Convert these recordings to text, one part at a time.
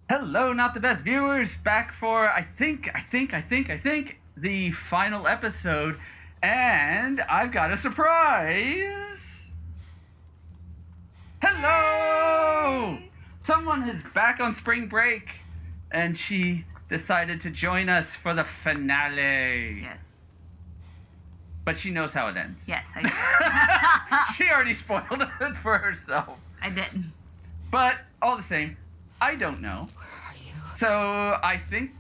Hello, not the best viewers, back for I think the final episode, and I've got a surprise. Hello! Someone is back on spring break, and she decided to join us for the finale. Yes. But she knows how it ends. Yes, I did. She already spoiled it for herself. I didn't. But all the same, I don't know. Where are you? So I think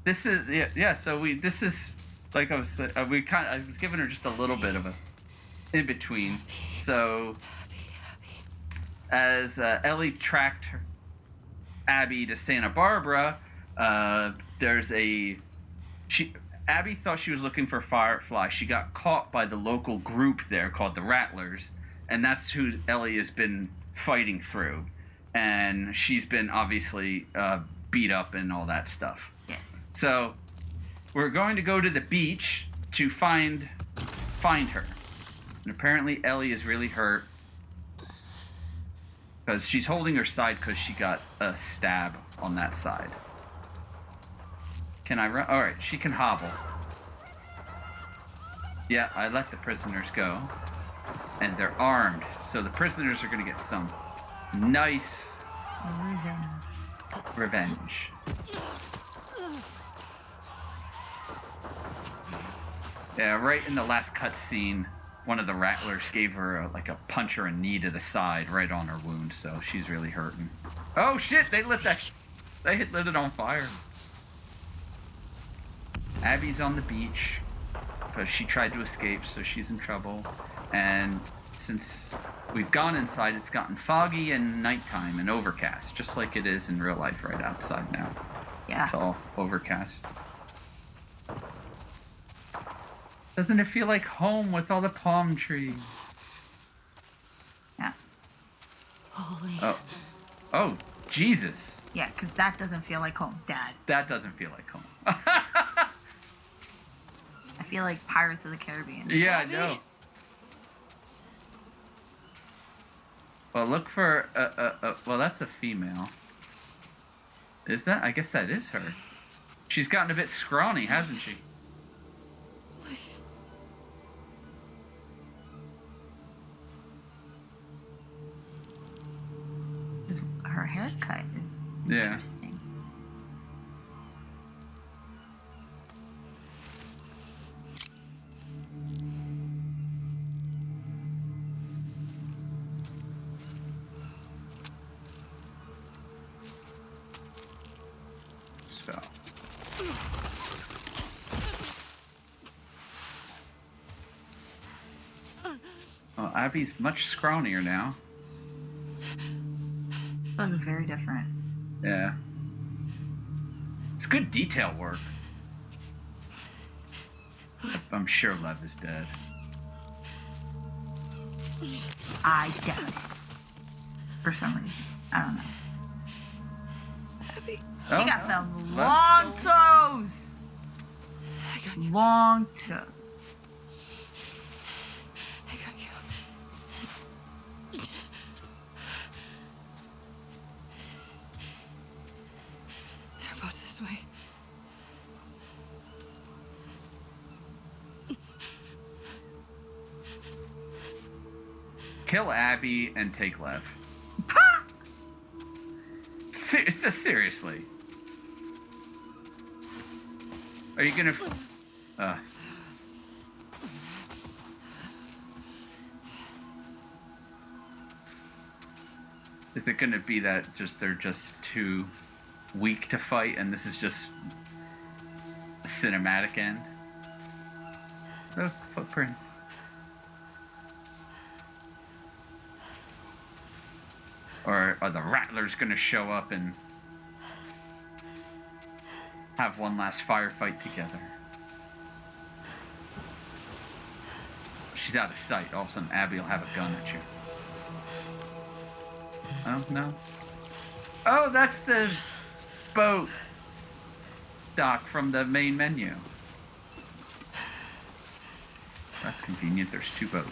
this is this is like I was I was giving her just a little bit of a in between. So as Ellie tracked Abby to Santa Barbara, Abby thought she was looking for Firefly. She got caught by the local group there called the Rattlers, and that's who Ellie has been fighting through. And she's been obviously beat up and all that stuff. Yes. So we're going to go to the beach to find her. And apparently Ellie is really hurt because she's holding her side because she got a stab on that side. Can I run? All right, she can hobble. Yeah, I let the prisoners go, and they're armed, so the prisoners are gonna get some nice revenge. Yeah, right in the last cutscene, one of the Rattlers gave her a punch or a knee to the side, right on her wound, so she's really hurting. Oh shit! They lit it on fire. Abby's on the beach because she tried to escape, so she's in trouble. And since we've gone inside, it's gotten foggy and nighttime and overcast, just like it is in real life right outside now. Yeah. It's all overcast. Doesn't it feel like home with all the palm trees? Yeah. Holy. Oh, Jesus. Yeah, because that doesn't feel like home, Dad. That doesn't feel like home. I feel like Pirates of the Caribbean. Yeah, I Abby? know. Well, look for well, that's a female. Is that? I guess that is her. She's gotten a bit scrawny, hasn't she? Please. Her haircut is Yeah. interesting. So. Well, Abby's much scrawnier now. That was very different. Yeah. It's good detail work. I'm sure Lev is dead. I doubt it. For some reason. I don't know. Abby. Oh, She got no. some Lev's long still- toes. I got you. Long toes. I got you. They're both this way. Kill Abby and take Lev. Seriously. Are you gonna... Is it gonna be that they're just too weak to fight and this is just a cinematic end? Look, footprints. Or are the Rattlers gonna show up and have one last firefight together? She's out of sight. All of a sudden, Abby will have a gun at you. Oh, no. Oh, that's the boat dock from the main menu. That's convenient. There's two boats.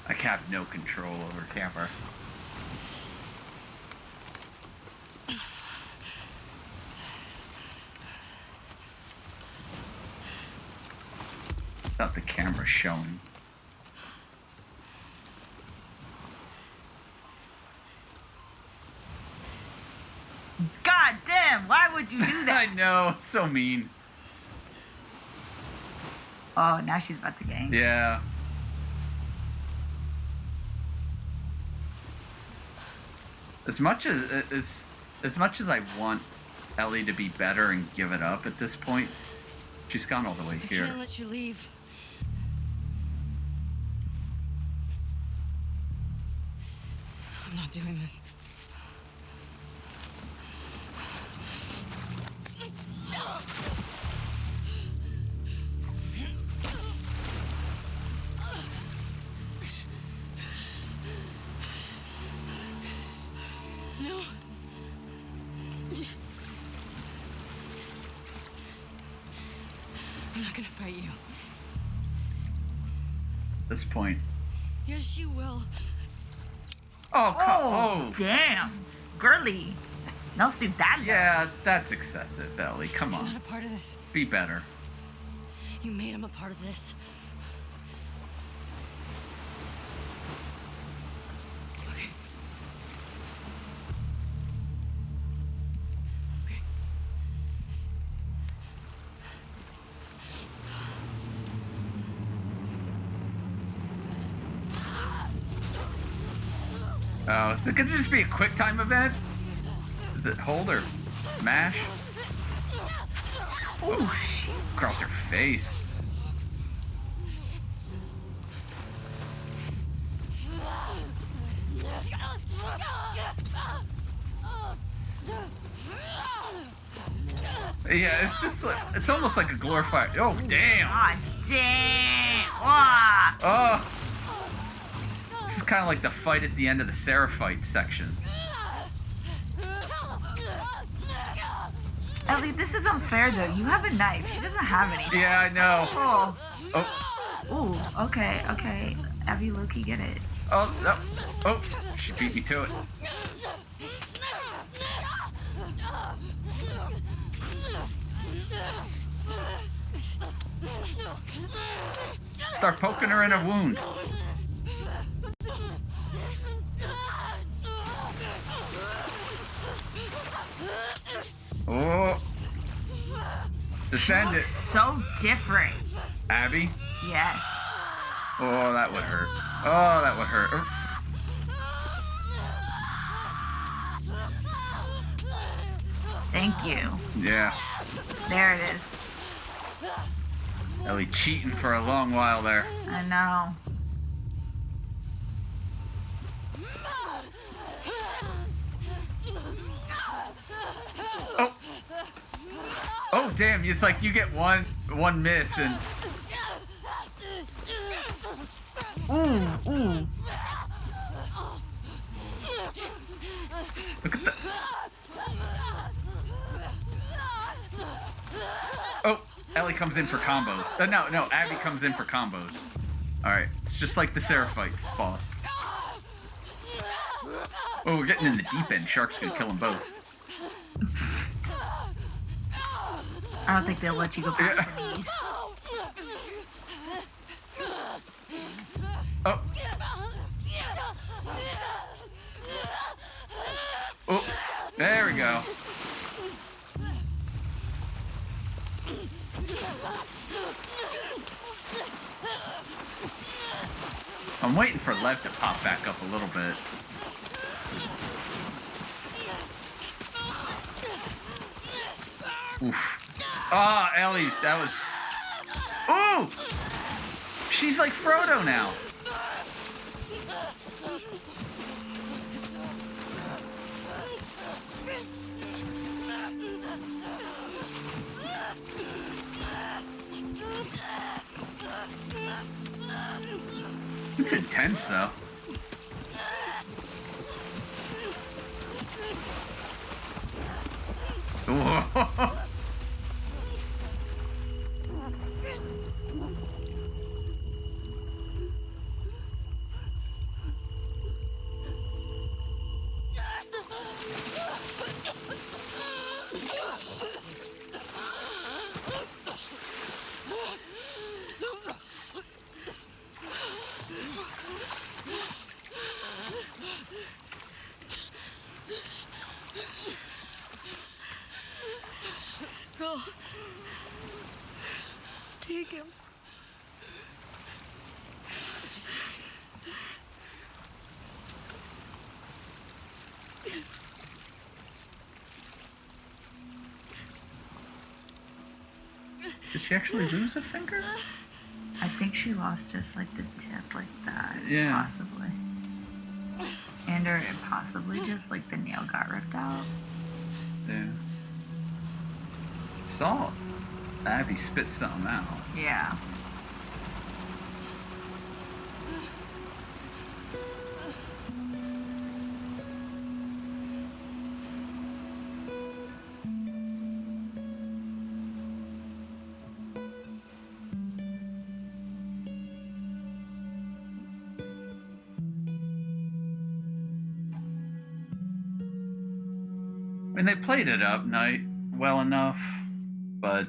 I have no control over camera. Thought the camera's showing. God damn, why would you do I that? know, so mean. Oh, now she's about to gang. Yeah. As much as I want Ellie to be better and give it up at this point, she's gone all the way I here. can't let you leave. I'm not doing this. No. I'm not gonna fight you. At this point. Yes, you will. Oh, Oh, damn. Girly. No ciudad. Yeah, that's excessive, Ellie. Come He's on. not a part of this. Be better. You made him a part of this. Okay. Okay. Oh, is it gonna just be a quick time event? Is it hold or mash? Oh, shit. Across her face. Yeah, it's just like, it's almost like a glorified. Oh, damn. God damn. Wow. Oh. This is kind of like the fight at the end of the Seraphite section. Ellie, this is unfair though. You have a knife. She doesn't have anything. Yeah, I know. Oh. Oh, Ooh, okay, okay. Abby, Loki, get it. oh, oh, oh. She beat me to it. Start poking her in a wound. Oh. Defend it. So different. Abby? Yes. Oh, that would hurt. Oh, that would hurt. Oh. Thank you. Yeah. There it is. Ellie cheating for a long while there. I know. Oh. Oh, damn. It's like you get one miss and... Ooh, ooh. Look at that. Oh, Ellie comes in for combos. No, Abby comes in for combos. Alright, it's just like the Seraphite boss. Oh, we're getting in the deep end. Shark's gonna kill them both. I don't think they'll let you go past these. Oh. Oh, there we go. I'm waiting for Lev to pop back up a little bit. Oof. Ah, oh, Ellie, that was... Ooh! She's like Frodo now. It's intense, though. Whoa. Did she actually lose a finger? I think she lost just like the tip like that. Yeah. Possibly. And or possibly just like the nail got ripped out. Yeah. Saw Abby spit something out. Yeah. I mean, they played it up well enough, but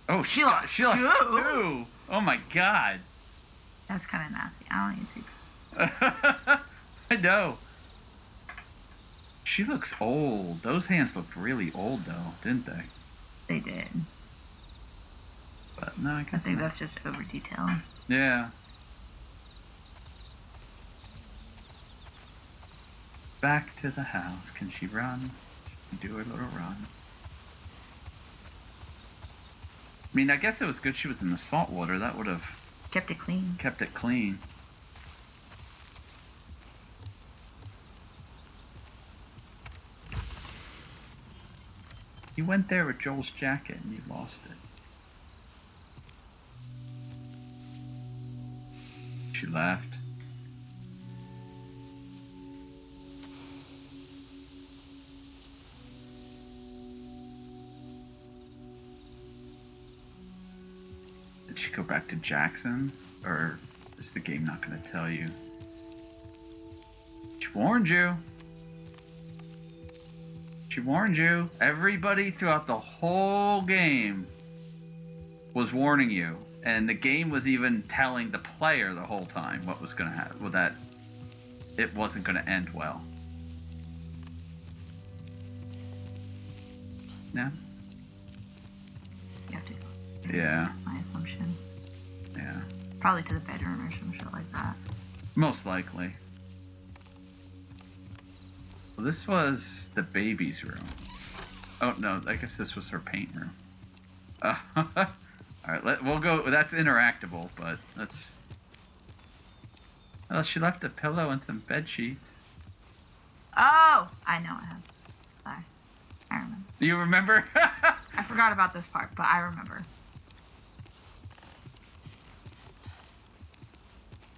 oh, She lost she lost two. 2. Oh my god. That's kind of nasty. I don't need to see. I know. She looks old. Those hands looked really old, though, didn't they? They did. But no, I guess think not. that's just over detailing. Yeah. Back to the house. Can she run? Do her little run. I mean, I guess it was good she was in the salt water. That would have Kept it clean. kept it clean. You went there with Joel's jacket and you lost it. She left. Did she go back to Jackson? Or is the game not going to tell you? She warned you. She warned you. Everybody throughout the whole game was warning you. And the game was even telling the player the whole time what was going to happen. Well, that it wasn't going to end well. Yeah? You have to go. Yeah. My assumption. Yeah. Probably to the bedroom or some shit like that. Most likely. Well, this was the baby's room. Oh, no, I guess this was her paint room. Alright, we'll go. That's interactable, but let's... Oh, she left a pillow and some bed sheets. Oh! I know I have. Sorry. I remember. Do you remember? I forgot about this part, but I remember.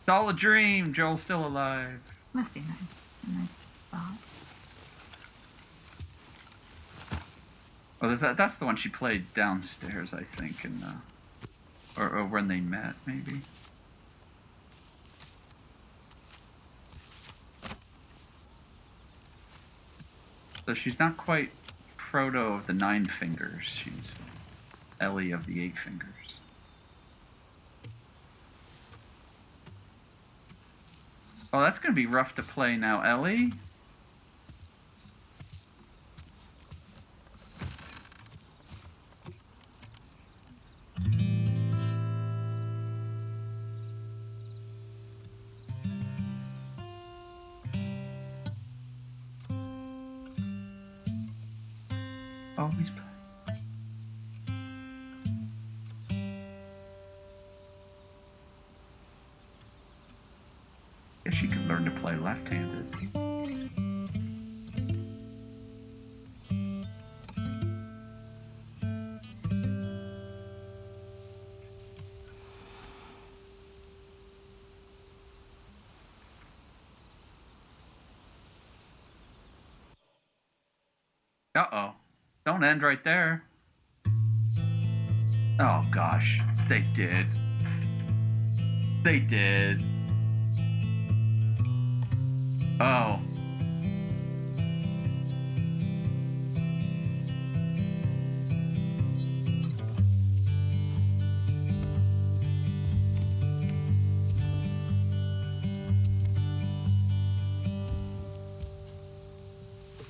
It's all a dream. Joel's still alive. Must be nice. A nice spot. Oh, that's the one she played downstairs, I think, in or when they met, maybe. So she's not quite Frodo of the 9 fingers. She's Ellie of the 8 fingers. Oh, that's gonna be rough to play now, Ellie. Always play. Guess she could learn to play left-handed. Uh-oh. Don't end right there. Oh, gosh. They did. They did. Oh.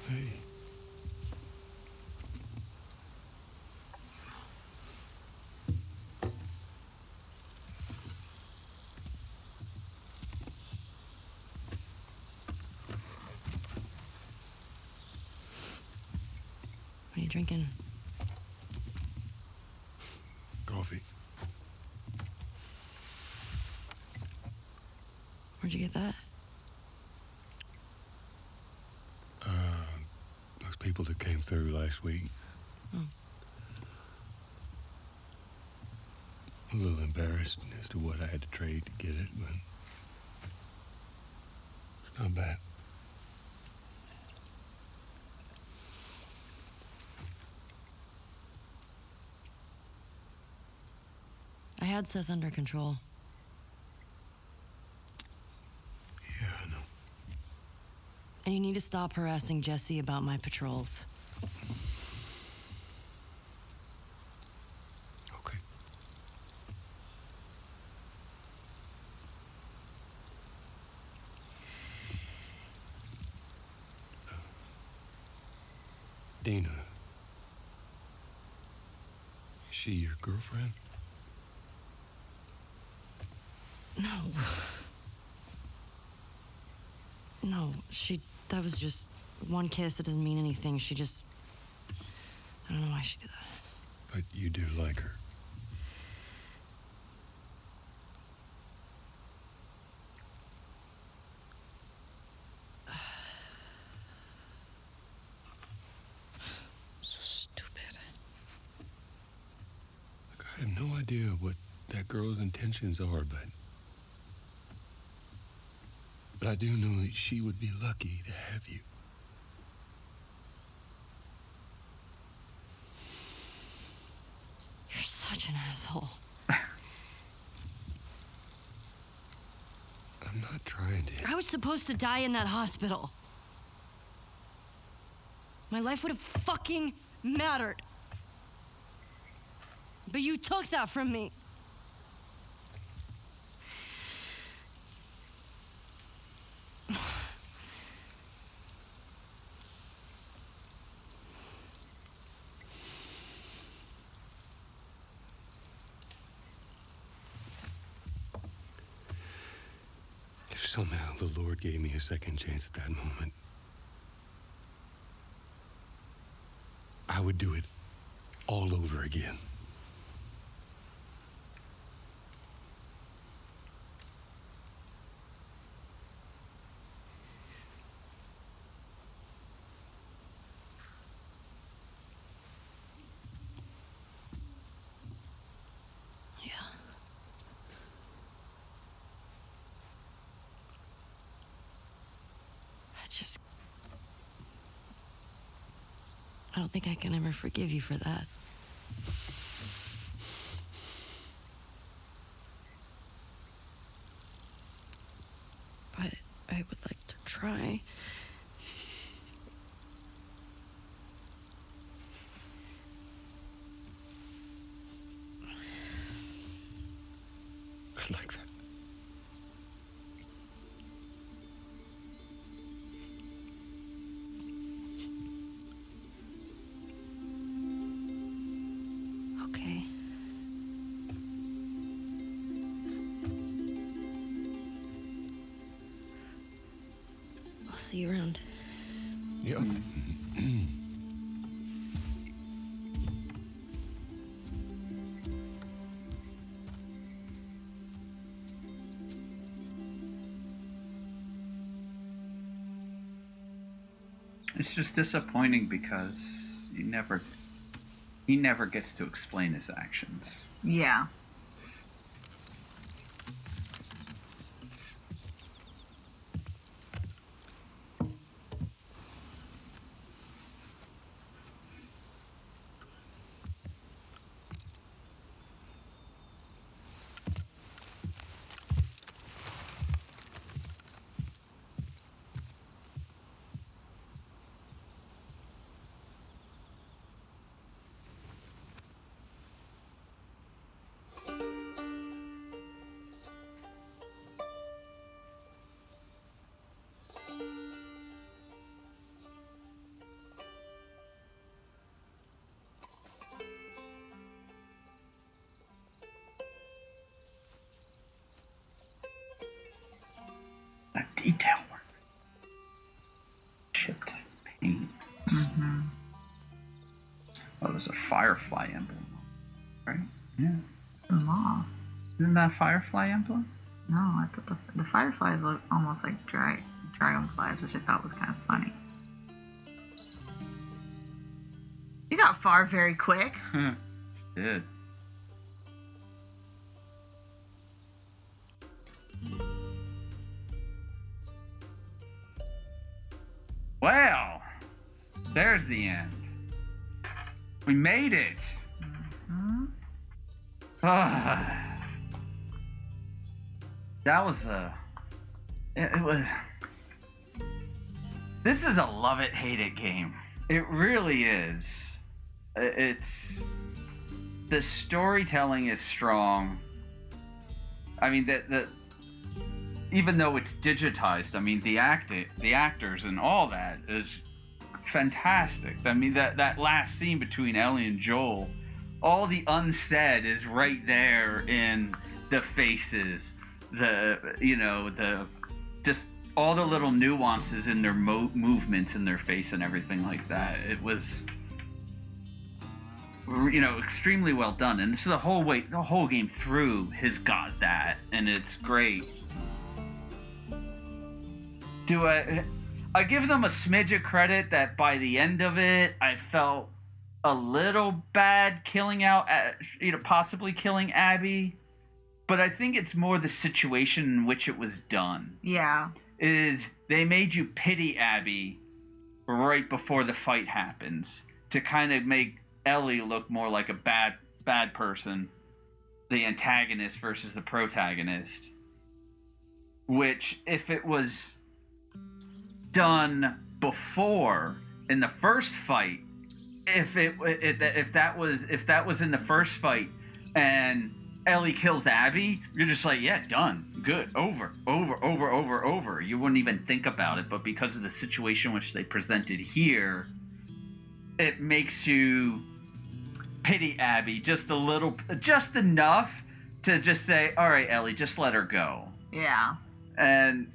Hey. drinking? Coffee. Where'd you get that? Those people that came through last week. Oh. A little embarrassed as to what I had to trade to get it, but it's not bad. I had Seth under control. Yeah, I know. And you need to stop harassing Jesse about my patrols. Okay. Dina. Is she your girlfriend? No. No, that was just one kiss. It doesn't mean anything. She just, I don't know why she did that. But you do like her. So stupid. Look, I have no idea what that girl's intentions are, but I do know that she would be lucky to have you. You're such an asshole. I'm not trying to. I was supposed to die in that hospital. My life would have fucking mattered. But you took that from me. If somehow the Lord gave me a second chance at that moment, I would do it all over again. Yeah. I don't think I can ever forgive you for that. But I would like to try. I'd like that. Okay. I'll see you around. Yeah. It's just disappointing because he never gets to explain his actions. Yeah. That detail work. Chipped paint. Mm-hmm. firefly emblem, right? Yeah. The moth. Isn't that firefly emblem? No, I thought the fireflies look almost like dragonflies, which I thought was kind of funny. You got far very quick. Did. Well, there's the end. We made it. Mm-hmm. That was it was. This is a love it, hate it game. It really is. It's the storytelling is strong. I mean, the even though it's digitized, I mean the actors and all that is fantastic. I mean that last scene between Ellie and Joel, all the unsaid is right there in the faces, the just all the little nuances in their movements in their face and everything like that. It was, extremely well done, and this is the whole game through has got that, and it's great. I give them a smidge of credit that by the end of it, I felt a little bad possibly killing Abby, but I think it's more the situation in which it was done. Yeah. Is they made you pity Abby right before the fight happens to kind of make Ellie look more like a bad person, the antagonist versus the protagonist. Which, if it was done before in the first fight, if that was in the first fight and Ellie kills Abby, you're just like, yeah, done, good, over. You wouldn't even think about it, but because of the situation which they presented here, it makes you pity Abby just a little, just enough to just say, all right, Ellie, just let her go. Yeah. And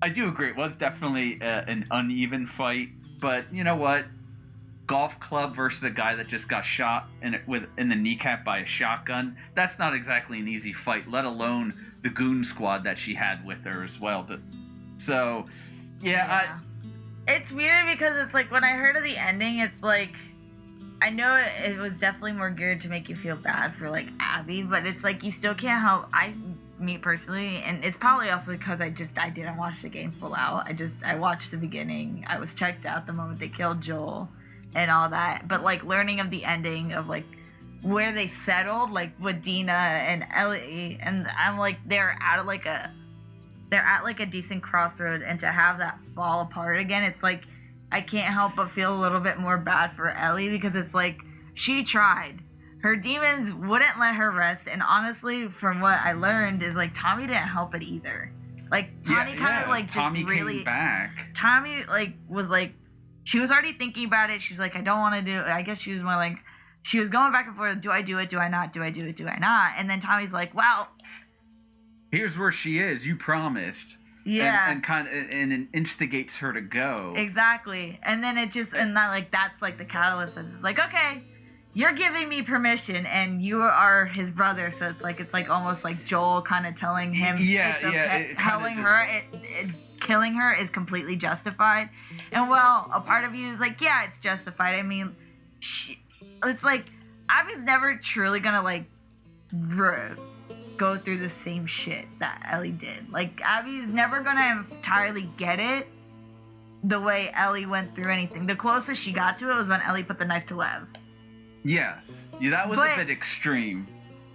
I do agree, it was definitely an uneven fight, but you know what? Golf club versus a guy that just got shot in the kneecap by a shotgun, that's not exactly an easy fight, let alone the goon squad that she had with her as well. So, yeah. It's weird because it's like when I heard of the ending, it's like, I know it was definitely more geared to make you feel bad for like Abby, but it's like you still can't help. Me personally, and it's probably also because I didn't watch the game full out. I watched the beginning. I was checked out the moment they killed Joel and all that. But like learning of the ending of like where they settled, like with Dina and Ellie, and I'm like they're at like a decent crossroad, and to have that fall apart again, it's like I can't help but feel a little bit more bad for Ellie because it's like she tried. Her demons wouldn't let her rest, and honestly, from what I learned, is like Tommy didn't help it either. Like Tommy kind of like Tommy just really came back. Tommy like was like she was already thinking about it. She was like, I don't want to do it. I guess she was more like she was going back and forth. Do I do it? Do I not? Do I do it? Do I not? And then Tommy's like, well, here's where she is. You promised. Yeah. And kind of and instigates her to go. Exactly. And then it just and that like that's like the catalyst. It's like, okay, you're giving me permission, and you are his brother, so it's like almost like Joel kind of telling him, killing her is completely justified. And well, a part of you is like, yeah, it's justified. I mean, it's like Abby's never truly gonna like go through the same shit that Ellie did. Like Abby's never gonna entirely get it the way Ellie went through anything. The closest she got to it was when Ellie put the knife to Lev. Yes. Yeah, that was a bit extreme.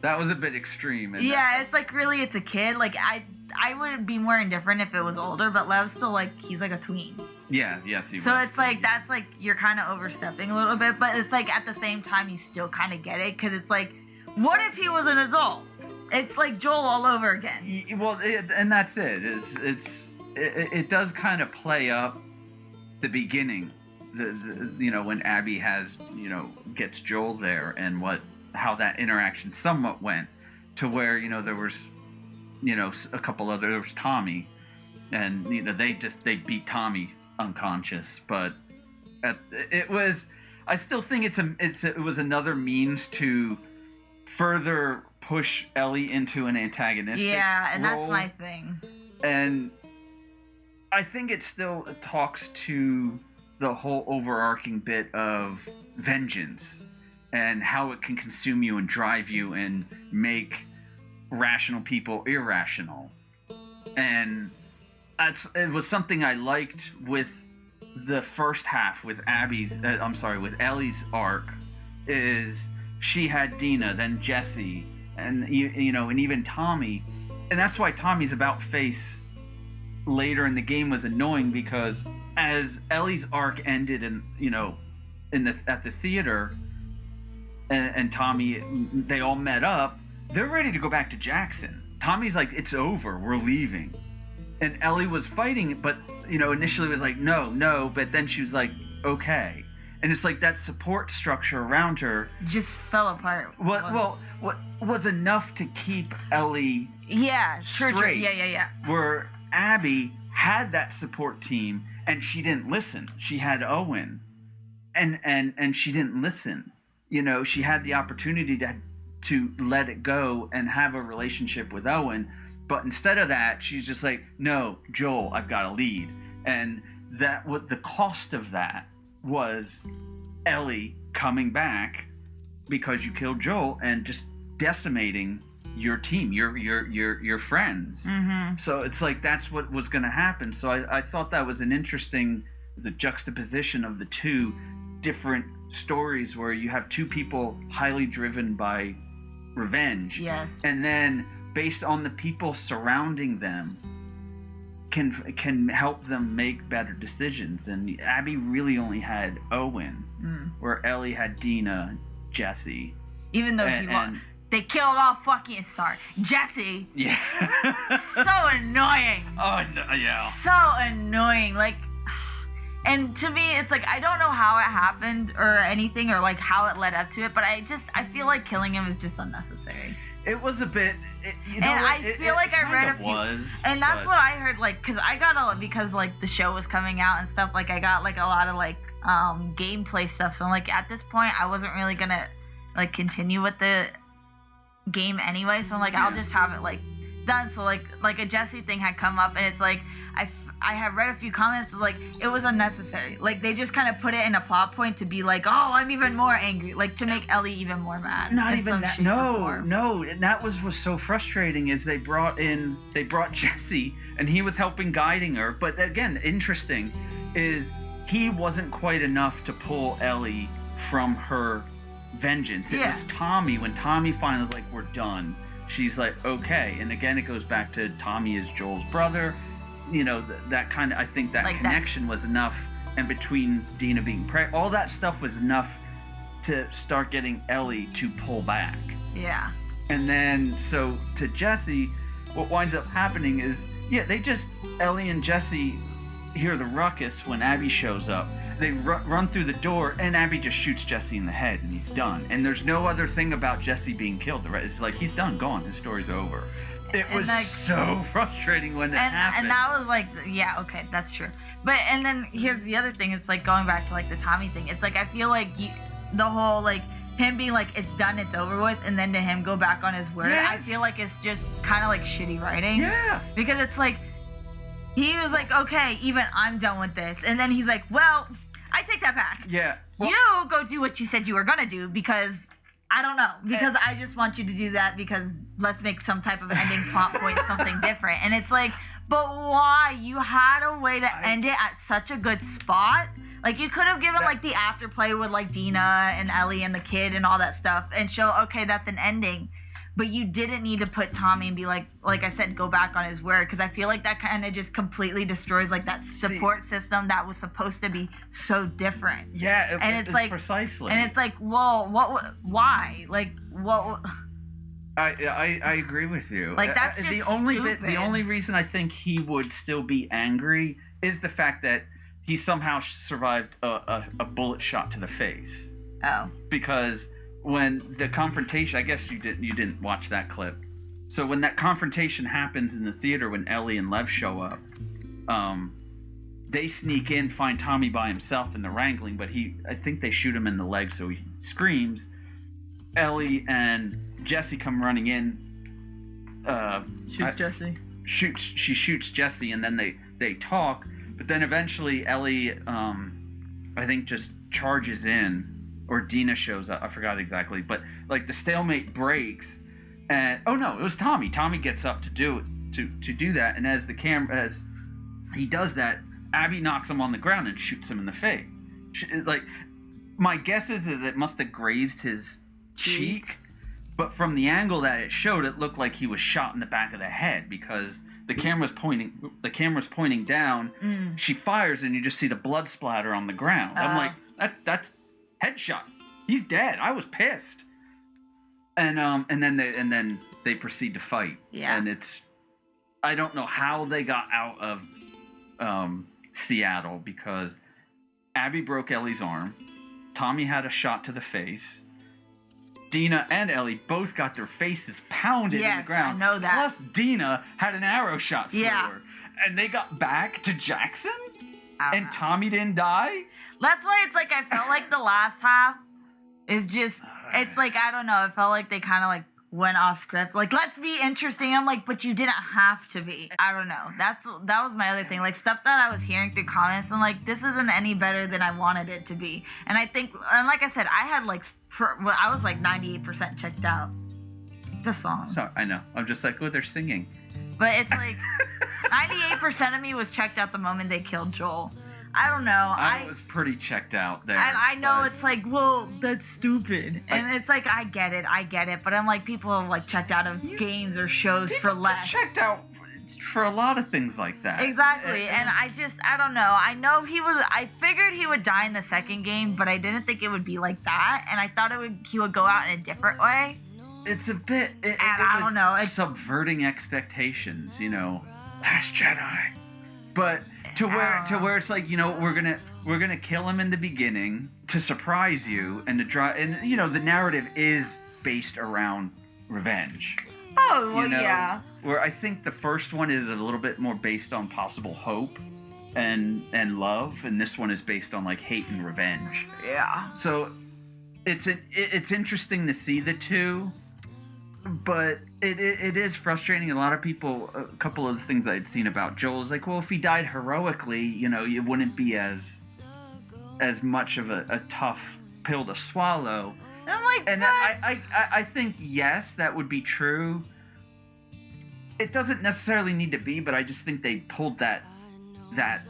It's like really it's a kid. Like I would be more indifferent if it was older, but Lev's still like he's like a tween. Yeah, yes, he was. So it's like that's like you're kind of overstepping a little bit, but it's like at the same time you still kind of get it because it's like, what if he was an adult? It's like Joel all over again. Well, and that's it. It does kind of play up the beginning. The when Abby has gets Joel there and how that interaction somewhat went to where there was a couple other there was Tommy and they beat Tommy unconscious, but it was I still think it was another means to further push Ellie into an antagonistic Yeah, and role. that's my thing. And I think it still talks to the whole overarching bit of vengeance and how it can consume you and drive you and make rational people irrational. And it was something I liked with the first half with with Ellie's arc. Is she had Dina, then Jesse, and you know, and even Tommy, and that's why Tommy's about face later in the game was annoying, because as Ellie's arc ended at the theater, and Tommy, they all met up, they're ready to go back to Jackson. Tommy's like, it's over, we're leaving. And Ellie was fighting, but, initially was like, no, but then she was like, okay. And it's like that support structure around her just fell apart. What was enough to keep Ellie straight. Yeah. Where Abby had that support team and she didn't listen. She had Owen and she didn't listen. She had the opportunity to let it go and have a relationship with Owen, but instead of that, she's just like, no, Joel, I've got to lead. And that what the cost of that was Ellie coming back because you killed Joel and just decimating your team, your friends. Mm-hmm. So it's like that's what was going to happen. So I thought that was an interesting juxtaposition of the two different stories where you have two people highly driven by revenge. Yes. And then based on the people surrounding them can help them make better decisions. And Abby really only had Owen, where Ellie had Dina, Jesse. Even though they killed all fucking Jesse. Yeah. So annoying. Oh no, yeah. So annoying. Like, and to me, it's like I don't know how it happened or anything or like how it led up to it, but I feel like killing him is just unnecessary. It was a bit. I feel like I read a few, and that's what I heard. Like, because like the show was coming out and stuff. Like, I got like a lot of like gameplay stuff. So like at this point, I wasn't really gonna like continue with the game anyway. So I'm like, I'll just have it like done. So like a Jesse thing had come up, and it's like I have read a few comments like it was unnecessary. Like they just kind of put it in a plot point to be like, oh, I'm even more angry, like to make Ellie even more mad. Not even that. No. And that was so frustrating. Is they brought Jesse and he was helping guiding her. But again, interesting is he wasn't quite enough to pull Ellie from her vengeance. It was Tommy. When Tommy finally was like, we're done, she's like, okay. And again, it goes back to Tommy is Joel's brother. That kind of, I think that like connection was enough, and between Dina being pregnant, all that stuff was enough to start getting Ellie to pull back. Yeah. And then, so to Jesse, what winds up happening is, Ellie and Jesse hear the ruckus when Abby shows up. They run through the door, and Abby just shoots Jesse in the head, and he's done. And there's no other thing about Jesse being killed. It's like, he's done, gone, his story's over. It was like, so frustrating when it happened. And that was like, yeah, okay, that's true. But, and then here's the other thing. It's like going back to like the Tommy thing. It's like, I feel like the whole like him being like, it's done, it's over with, and then to him go back on his word. Yes. I feel like it's just kind of like shitty writing. Yeah. Because it's like, he was like, okay, even I'm done with this. And then he's like, well, I take that back. Yeah. Well, you go do what you said you were going to do because I don't know. Because I just want you to do that because let's make some type of ending plot point, something different. And it's like, but why? You had a way to end it at such a good spot. Like, you could have given, like, the afterplay with, like, Dina and Ellie and the kid and all that stuff and show, okay, that's an ending. But you didn't need to put Tommy and be like I said, go back on his word. Because I feel like that kind of just completely destroys, like, that support system that was supposed to be so different. Yeah, and it's like, precisely. And it's like, well, why? Like, what? I agree with you. Like, that's just the only stupid. The only reason I think he would still be angry is the fact that he somehow survived a bullet shot to the face. Oh. Because when the confrontation, I guess you didn't watch that clip. So when that confrontation happens in the theater, when Ellie and Lev show up, they sneak in, find Tommy by himself in the wrangling, but I think they shoot him in the leg, so he screams. Ellie and Jesse come running in. She shoots Jesse, and then they talk, but then eventually Ellie, I think, just charges in, or Dina shows up. I forgot exactly, but like the stalemate breaks, and oh no, it was Tommy. Tommy gets up to do that, and as he does that, Abby knocks him on the ground and shoots him in the face. Like, my guess is it must have grazed his cheek, but from the angle that it showed, it looked like he was shot in the back of the head because the camera's pointing down. She fires, and you just see the blood splatter on the ground. I'm like, that's headshot. He's dead. I was pissed. And then they proceed to fight. Yeah. And I don't know how they got out of Seattle, because Abby broke Ellie's arm. Tommy had a shot to the face. Dina and Ellie both got their faces pounded in the ground. I know that. Plus, Dina had an arrow shot through her. And they got back to Jackson? And Tommy didn't die? That's why it's like, I felt like the last half is just, it's like, I don't know, it felt like they kind of like went off script. Like, let's be interesting. I'm like, but you didn't have to be. I don't know. That was my other thing. Like, stuff that I was hearing through comments, and like, this isn't any better than I wanted it to be. And I think, and like I said, I had like, I was like 98% checked out. The song. Sorry, I know. I'm just like, oh, they're singing. But it's like, 98% of me was checked out the moment they killed Joel. I don't know. I was pretty checked out there. And I know it's like, well, that's stupid. And it's like, I get it. But I'm like, people have like checked out of games or shows for less. Checked out for a lot of things like that. Exactly. And I don't know. I know I figured he would die in the second game, but I didn't think it would be like that. And I thought he would go out in a different way. It's a bit, I don't know. It's subverting expectations, Last Jedi. But to where it's like, we're gonna kill him in the beginning to surprise you, and the narrative is based around revenge. Oh, well, yeah. Where I think the first one is a little bit more based on possible hope and love, and this one is based on like hate and revenge. Yeah. So it's interesting to see the two, but it is frustrating. A lot of people, a couple of the things I'd seen about Joel is like, well, if he died heroically, it wouldn't be as much of a tough pill to swallow. And I'm like, and I think, yes, that would be true. It doesn't necessarily need to be, but I just think they pulled that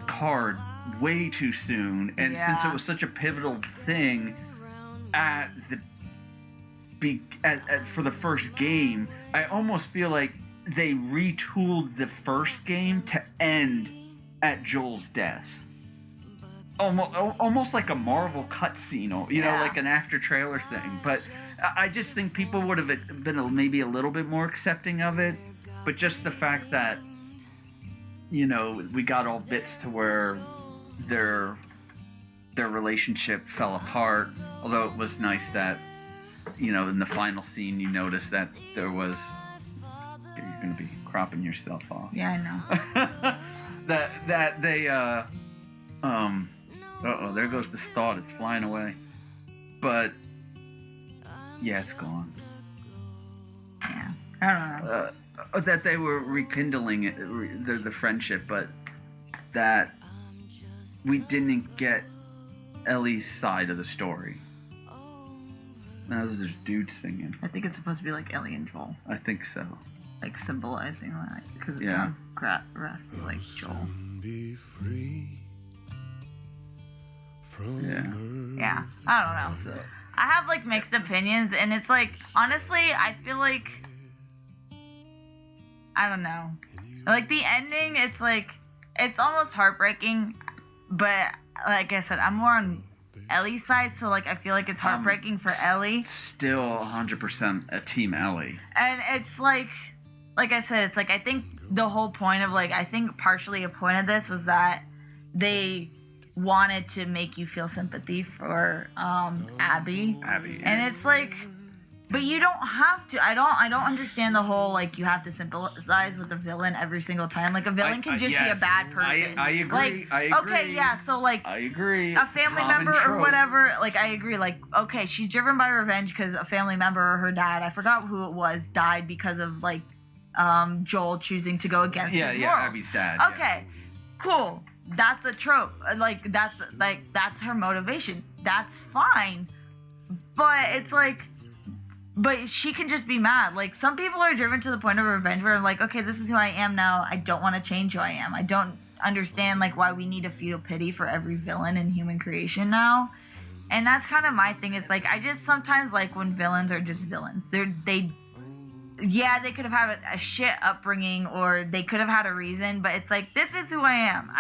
card way too soon. And since it was such a pivotal thing for the first game, I almost feel like they retooled the first game to end at Joel's death. Almost like a Marvel cutscene, like an after trailer thing. But I just think people would have been maybe a little bit more accepting of it. But just the fact that, we got all bits to where their relationship fell apart. Although it was nice that, in the final scene, you notice that there was, you're going to be cropping yourself off. Yeah, I know. that they, there goes the thought. It's flying away. But, yeah, it's gone. Yeah, I don't know. That they were rekindling the friendship, but that we didn't get Ellie's side of the story. Now there's dudes singing. I think it's supposed to be like Ellie and Joel. I think so. Like symbolizing that, because it sounds raspy like Joel. Be free from Yeah, I don't know. So, I have like mixed opinions, and it's like, honestly, I feel like, I don't know. Like the ending, it's like, it's almost heartbreaking, but like I said, I'm more on Ellie's side, so like I feel like it's heartbreaking for Ellie. Still 100% a team Ellie. And it's like I said, it's like, I think the whole point of like, I think partially a point of this was that they wanted to make you feel sympathy for Abby. Abby. And it's like, But you don't have to. I don't understand the whole like you have to sympathize with the villain every single time. Like a villain can just be a yes. bad person. I agree. Like, I agree. okay, yeah. So like I agree. a family Common member or trope. whatever. Like I agree. Like okay, she's driven by revenge because a family member or her dad, I forgot who it was, died because of like Joel choosing to go against his morals. Abby's dad. Okay, cool. That's a trope. That's her motivation. That's fine. But it's like, but she can just be mad. Like some people are driven to the point of revenge where I'm like, okay, this is who I am now. I don't want to change who I am. I don't understand like why we need to feel pity for every villain in human creation now. And that's kind of my thing. It's like I just sometimes like when villains are just villains. They could have had a shit upbringing or they could have had a reason, but it's like, this is who I am.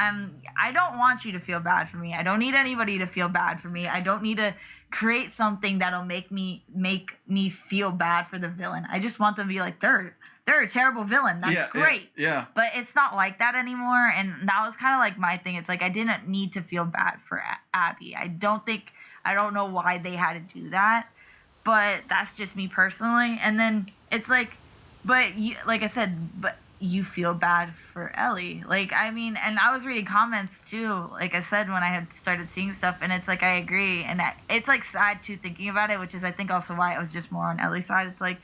I don't want you to feel bad for me. I don't need anybody to feel bad for me. I don't need to create something that'll make me feel bad for the villain. I just want them to be like, they're a terrible villain. That's great. Yeah. But it's not like that anymore. And that was kind of like my thing. It's like, I didn't need to feel bad for Abby. I don't know why they had to do that, but that's just me personally. And then it's like, but you, like I said, but you feel bad for Ellie. Like, I mean, and I was reading comments too, like I said, when I had started seeing stuff, and it's like, I agree. And that, it's like sad too thinking about it, which is I think also why I was just more on Ellie's side. It's like,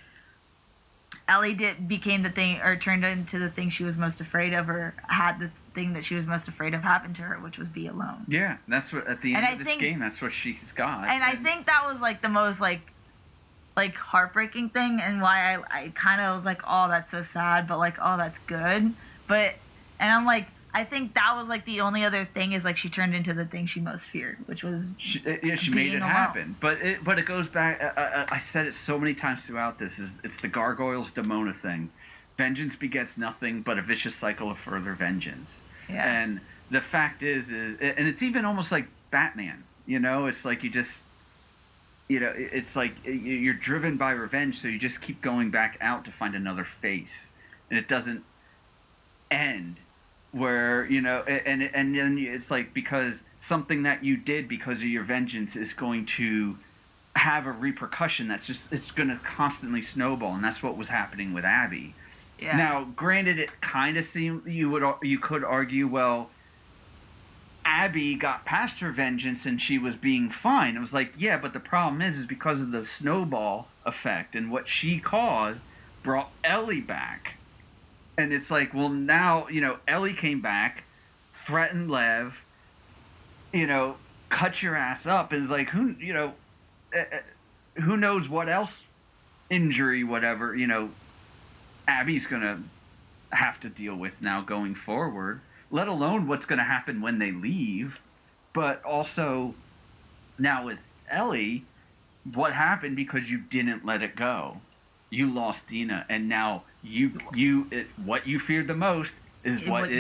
Ellie became the thing, or turned into the thing she was most afraid of, or had the thing that she was most afraid of happen to her, which was be alone. Yeah, that's what, at the end of this game, that's what she's got. And I think that was like the most like heartbreaking thing, and why I kind of was like, oh, that's so sad, but like, oh, that's good. But, and I'm like, I think that was like the only other thing is like she turned into the thing she most feared, which was she made it happen. But it goes back. I said it so many times throughout this. It's the Gargoyles Demona thing. Vengeance begets nothing but a vicious cycle of further vengeance. Yeah. And the fact is, and it's even almost like Batman. You know, it's like you just, you know, it's like you're driven by revenge, so you just keep going back out to find another face, and it doesn't end. Where, you know, and then it's like, because something that you did because of your vengeance is going to have a repercussion that's just, it's going to constantly snowball, and that's what was happening with Abby. Yeah. Now, granted, it kind of seemed, you could argue, well, Abby got past her vengeance and she was being fine. It was like, yeah, but the problem is because of the snowball effect, and what she caused brought Ellie back. And it's like, well, now, you know, Ellie came back, threatened Lev, you know, cut your ass up. And it's like, who knows what else, injury, whatever, you know, Abby's going to have to deal with now going forward, let alone what's going to happen when they leave. But also, now with Ellie, what happened because you didn't let it go? You lost Dina, and now what you feared the most is what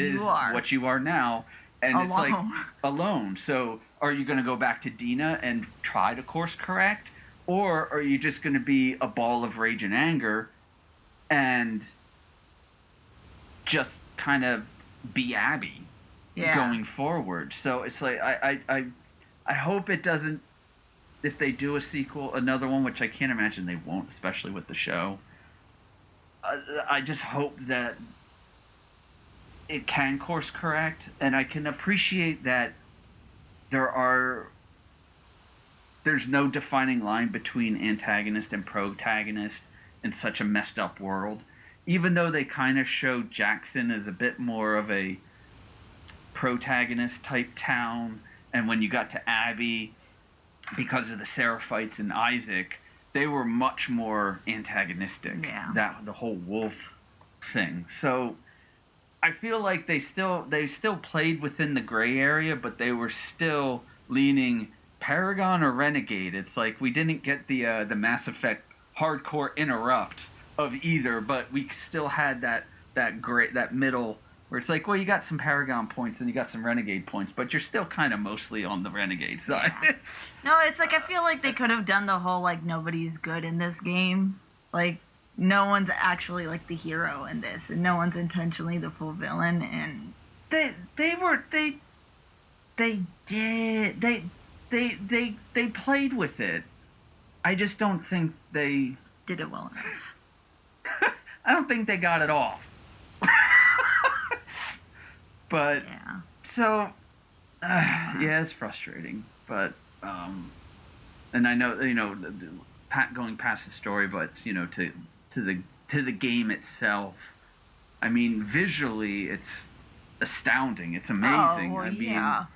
you are now, and alone. It's like alone. So are you going to go back to Dina and try to course correct, or are you just going to be a ball of rage and anger and just kind of be Abby going forward? So it's like, I hope it doesn't, if they do a sequel, another one, which I can't imagine they won't, especially with the show, I just hope that it can course correct, and I can appreciate that there's no defining line between antagonist and protagonist in such a messed up world, even though they kind of show Jackson as a bit more of a protagonist type town, and when you got to Abby, because of the Seraphites and Isaac, they were much more antagonistic. Yeah. That the whole wolf thing. So I feel like they still played within the gray area, but they were still leaning Paragon or Renegade. It's like we didn't get the Mass Effect hardcore interrupt of either, but we still had that middle where it's like, well, you got some Paragon points and you got some Renegade points, but you're still kind of mostly on the Renegade side. Yeah. No, it's like, I feel like they could have done the whole, like, nobody's good in this game. Like, no one's actually, like, the hero in this, and no one's intentionally the full villain, and they played with it. I just don't think they did it well enough. I don't think they got it off. But Yeah. so, yeah, it's frustrating. But and I know going past the story, but to the game itself. I mean, visually, it's astounding. It's amazing. Oh, well, I mean, yeah.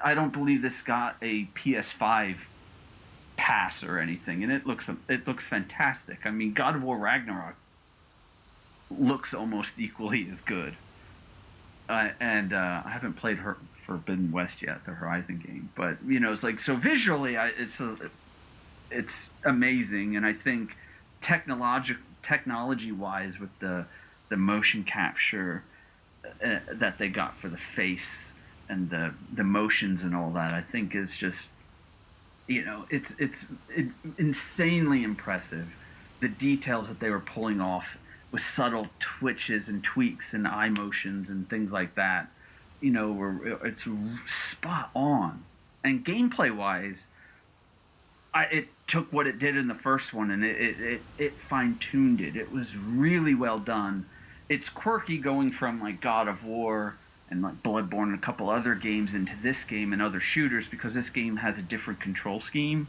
I don't believe this got a PS5 pass or anything, and it looks fantastic. I mean, God of War Ragnarok looks almost equally as good. And I haven't played Forbidden West yet, the Horizon game, but it's like, so visually, it's amazing, and I think technology-wise, with the motion capture that they got for the face and the motions and all that, I think is just, it's insanely impressive. The details that they were pulling off with subtle twitches and tweaks and eye motions and things like that, it's spot on. And gameplay-wise, it took what it did in the first one and it fine-tuned it. It was really well done. It's quirky going from like God of War and like Bloodborne and a couple other games into this game and other shooters, because this game has a different control scheme.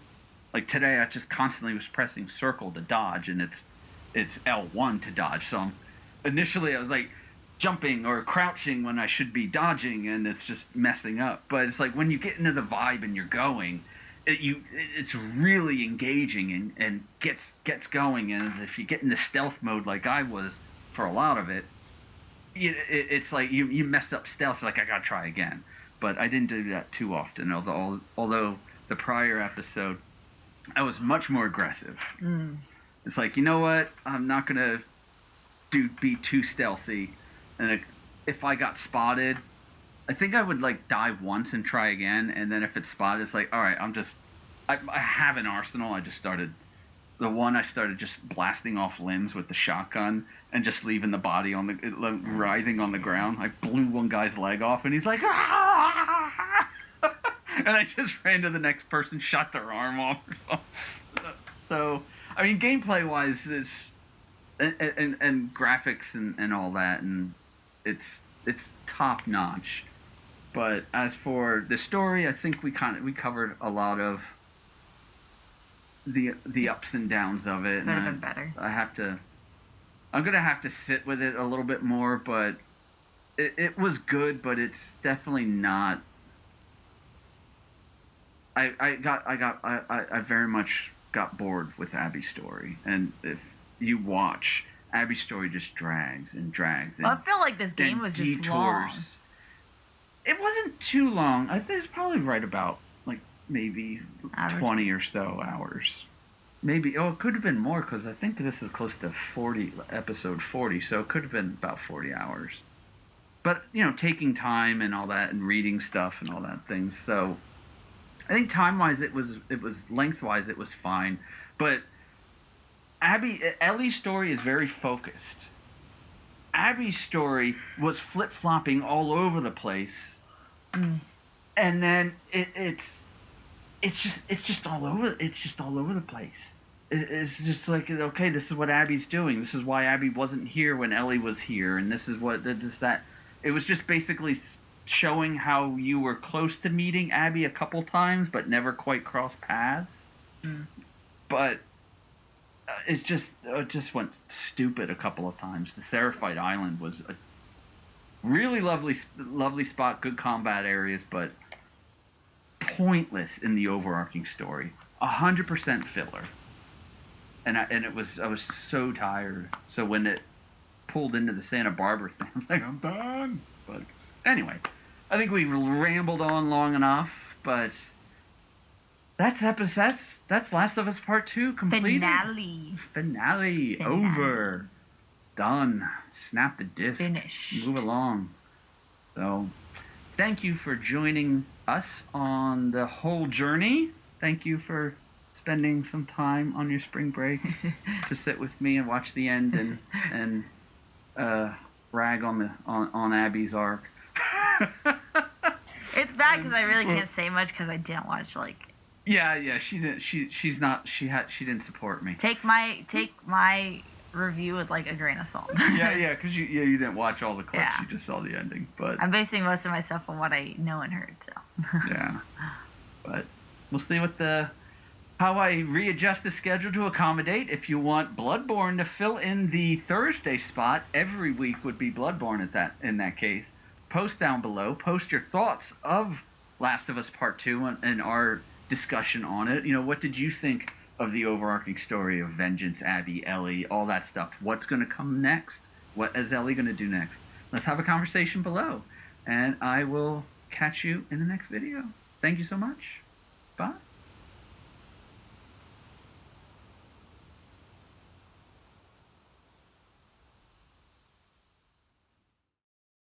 Like today, I just constantly was pressing circle to dodge, and it's L1 to dodge. So initially I was like jumping or crouching when I should be dodging, and it's just messing up. But it's like when you get into the vibe and you're going, it's really engaging and gets going. And if you get into stealth mode like I was for a lot of it, it's like you mess up stealth. It's like I gotta try again. But I didn't do that too often. Although the prior episode, I was much more aggressive. It's like, you know what? I'm not gonna be too stealthy. And if I got spotted, I think I would like die once and try again. And then if it's spotted, it's like, all right, I have an arsenal. I started just blasting off limbs with the shotgun and just leaving the body writhing on the ground. I blew one guy's leg off, and he's like, ah! And I just ran to the next person, shot their arm off or something. So, I mean, gameplay-wise, it's and graphics and all that, and it's top-notch. But as for the story, I think we covered a lot of the ups and downs of it. Could have been better. I'm gonna have to sit with it a little bit more, but it was good, but it's definitely not. I very much got bored with Abby's story, and if you watch, Abby's story just drags and drags. Well, I feel like this game was just long. It wasn't too long. I think it's probably right about like maybe Average. 20 or so hours. Maybe. Oh, it could have been more, because I think this is close to episode 40, so it could have been about 40 hours. But, taking time and all that and reading stuff and all that things. So I think time-wise it was lengthwise it was fine. But Ellie's story is very focused. Abby's story was flip-flopping all over the place. And then it's just all over the place. It's just like, okay, this is what Abby's doing. This is why Abby wasn't here when Ellie was here, and this is what that. It was just basically showing how you were close to meeting Abby a couple times, but never quite crossed paths. But it just went stupid a couple of times. The Seraphite Island was a really lovely spot, good combat areas, but pointless in the overarching story. 100% filler. And I was so tired. So when it pulled into the Santa Barbara thing, I was like, I'm done. But anyway, I think we rambled on long enough. But that's Last of Us Part 2 completed. Finale. Over. Done. Snap the disc. Finished. Move along. So, thank you for joining us on the whole journey. Thank you for spending some time on your spring break to sit with me and watch the end and rag on Abby's arc. It's bad because I really can't say much because I didn't watch Yeah. She didn't. She's not. She didn't support me. Take my review with like a grain of salt. Yeah. Because you didn't watch all the clips. Yeah. You just saw the ending. But I'm basing most of my stuff on what I know and heard. So. yeah. But we'll see how I readjust the schedule to accommodate. If you want Bloodborne to fill in the Thursday spot, every week would be Bloodborne in that case. Post down below. Post your thoughts of Last of Us Part 2 and our discussion on it. What did you think of the overarching story of Vengeance, Abby, Ellie, all that stuff? What's going to come next? What is Ellie going to do next? Let's have a conversation below. And I will catch you in the next video. Thank you so much. Bye.